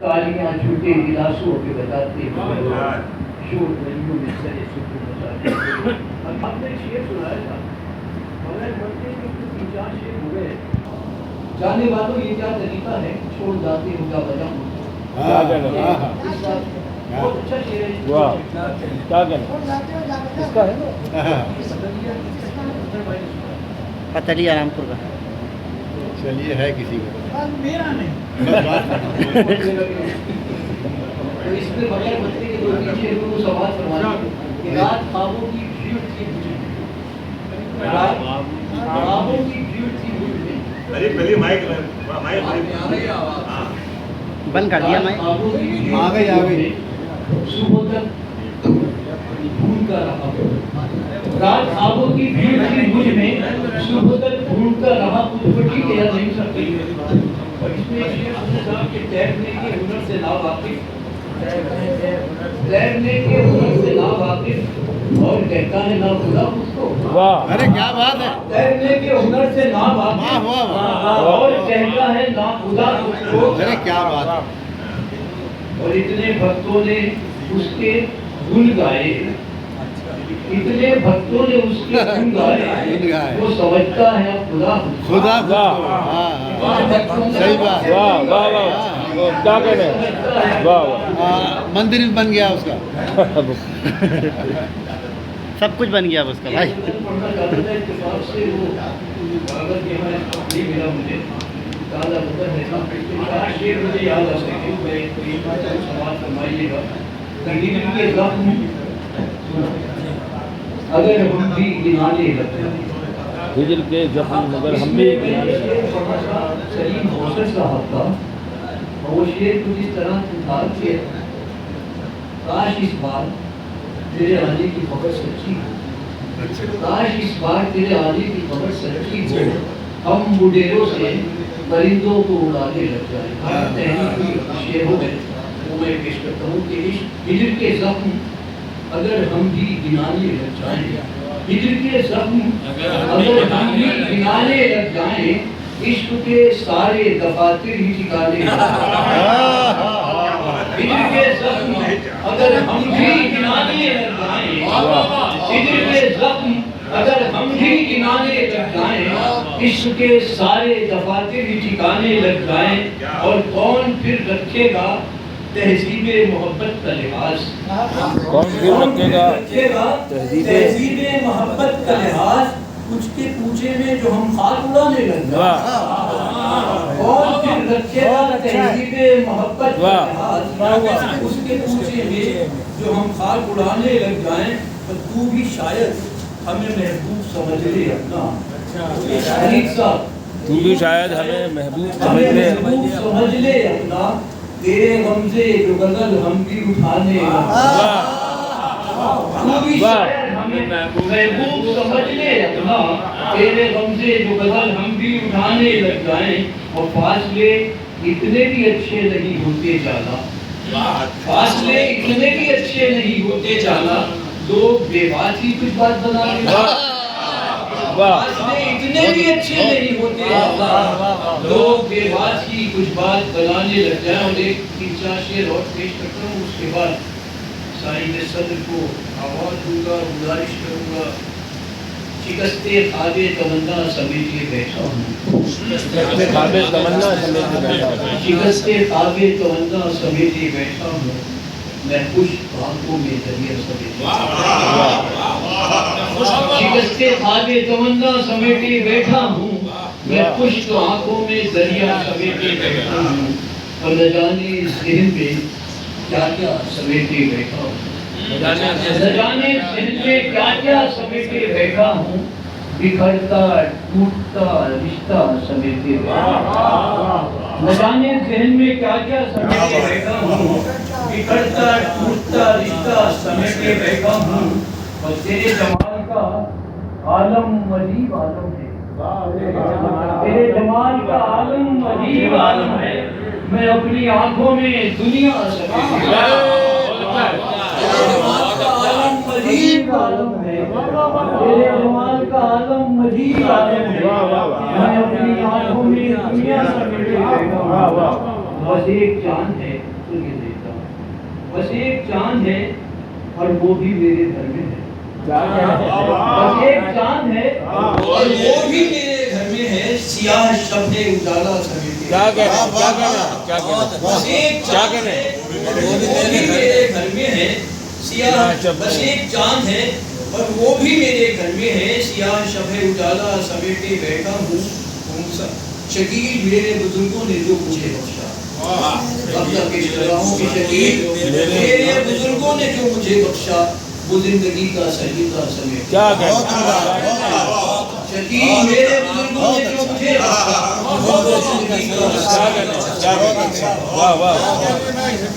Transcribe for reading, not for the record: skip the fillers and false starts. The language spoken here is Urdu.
کالیاں جھوٹے گلاسوں پہ بتاتے ہیں شور گلیوں میں سرے سکون بتاتے ہیں. ہم نے شعر سنایا تھا مگر بڑھتے کہ تین چار شعر ہو گئے. جانے والوں یہ کیا طریقہ ہے چھوڑ جاتے ہو کیا وجہ ہو. بہت اچھا شعر ہے. کیا کہنا اس کا ہے پتلی آرام پور کا. چلیے ہے کسی کا میرا نہیں. تو اس میں بغیر بچے کے دو تین شعر کو سوال فرمایا کہ رات خوابوں کی بھیڑ تھی مجھ میں. خوابوں کی بھیڑ تھی مجھ میں. بند کر دیا میں. آ گئی صبح تک ڈھونڈتا رہا. رات خوابوں کی بھیڑ تھی مجھ میں صبح تک ڈھونڈتا رہا کچھ پٹی کہہ نہیں سکتی. اور اس میں شیخ صاحب کے تیرنے کے ہنر سے ناواقف تیرنے کے ہنر سے ناواقف اور کہتا ہے نہ خدا اس کو. ارے کیا بات ہے. تیرنے کے ہنر سے ناواقف اور کہتا ہے نہ خدا اس کو. ارے کیا بات ہے. اور اتنے بھکتوں نے اس کے گن گائے. اتنے بھکتوں نے اس کے گن گائے. وہ سمجھتا ہے اب خدا صحیح بات. کیا کہنے مندر بن گیا اس کا. سب کچھ بن گیا اب اس کا بھائی. اگر ہم بھی گنانے لگتے ہجر کے زخم مگر ہم بھی گنانے لگتے. سلیم حسن صاحب کا وہ شعر کچھ اس طرح تھا کہ کاش اس بار تیرے آنے کی خبر سچی ہو. کاش اس بار تیرے آنے کی خبر سچی ہو. ہم بڈیروں سے پرندوں کو اڑانے لگ جائیں. شعر ہو گئے وہ میں پیش کرتا ہوں کہ ہجر کے زخم اگر ہم بھی گنانے لگ جائیں. ہجر کے زخم اگر ہم بھی گنانے لگ جائیں. عشق کے سارے دفاتر ہی ٹھکانے لگ جائیں. ہجر کے زخم اگر ہم بھی گنانے لگ جائیں. ہجر کے زخم اگر ہم بھی گنانے لگ جائیں. عشق کے سارے دفاتر ہی ٹھکانے لگ جائیں. اور کون پھر رکھے گا تہذیب محبت کا لحاظ. کون پھر رکھے گا تہذیب محبت کا لحاظ کچھ کے پوچھے میں جو ہم خاک اڑانے لگ جائیں. کون پھر رکھے گا تہذیب محبت کا لحاظ اس کے پوچھے میں جو ہم خاک اڑانے لگ جائیں. تو تو بھی شاید ہمیں محبوب سمجھ لے اپنا. تو بھی شاید ہمیں محبوب سمجھ لے اپنا. تیرے غمزے جو غزل ہم بھی اٹھانے لگ جائیں. تو بھی شاید ہمیں محبوب سمجھ لے اپنا. تیرے غمزے جو غزل ہم بھی اٹھانے لگ جائیں. اور فاصلے اتنے بھی اچھے نہیں ہوتے جانا. فاصلے اتنے بھی اچھے نہیں ہوتے جانا. لوگ بے بات ہی کچھ بات بنا لیں. فاصلے اتنے بھی اچھے نہیں ہوتے جانا. لوگ بے بات ہی کچھ بات بنانے لگ جائیں. اور ایک تین چار شعر اور پیش کرتا ہوں. اس کے بعد صاحب صدر کو آواز دوں گا. گزارش کروں گا. شکستے خواب تمنا سمیٹے بیٹھا ہوں. شکستے خواب تمنا سمیٹے بیٹھا ہوں. شکستے خواب تمنا سمیٹے بیٹھا ہوں. میں خوش آنکھوں میں دریا سمیٹے. شکستے خواب تمنا سمیٹے بیٹھا ہوں. میں خوش آنکھوں میں دریا سمیٹے بیٹھا ہوں. اور نہ جانے ذہن میں کیا کیا سمیٹے بیٹھا ہوں. نہ جانے ذہن میں کیا کیا سمیٹے بیٹھا ہوں. بکھرتا ٹوٹتا رشتہ سمیٹے بیٹھا ہوں. نہ جانے ذہن میں کیا کیا سمیٹے بیٹھا ہوں. بکھرتا ٹوٹتا رشتہ سمیٹے بیٹھا ہوں. اور تیرے جمال کا عالم عجیب عالم ہے. تیرے جمال کا عالم عجیب عالم ہے. میں اپنی آنکھوں میں دنیا سمیٹے عجیب عالم ہے. تیرے جمال کا عالم عجیب عالم ہے. میں اپنی آنکھوں میں دنیا سمیٹے بیٹھا ہوں. بس ایک چاند ہے تو یہ دیکھتا ہوں بس ایک چاند ہے اور وہ بھی میرے گھر میں ہے بس ایک چاند ہے اور وہ بھی میرے گھر میں ہے سیاہ شب ہے اجالا سمیٹے کیا کہنا بس ایک چاند ہے اور وہ بھی میرے گھر میں ہے سیاہ بس ایک چاند ہے اور وہ بھی میرے گھر میں ہے سیاہ شب ہے اجالا سمیٹے بیٹھا ہوں شکیل میرے بزرگوں نے جو مجھے بخشا اب تک کے شراہوں کی شکیل میرے بزرگوں نے جو مجھے بخشا وہ زندگی کا سلیقہ سمیٹ کیا کہنا شکیل میرے بزرگوں نے جو مجھے بخشا وہ زندگی کا سلیقہ واہ واہ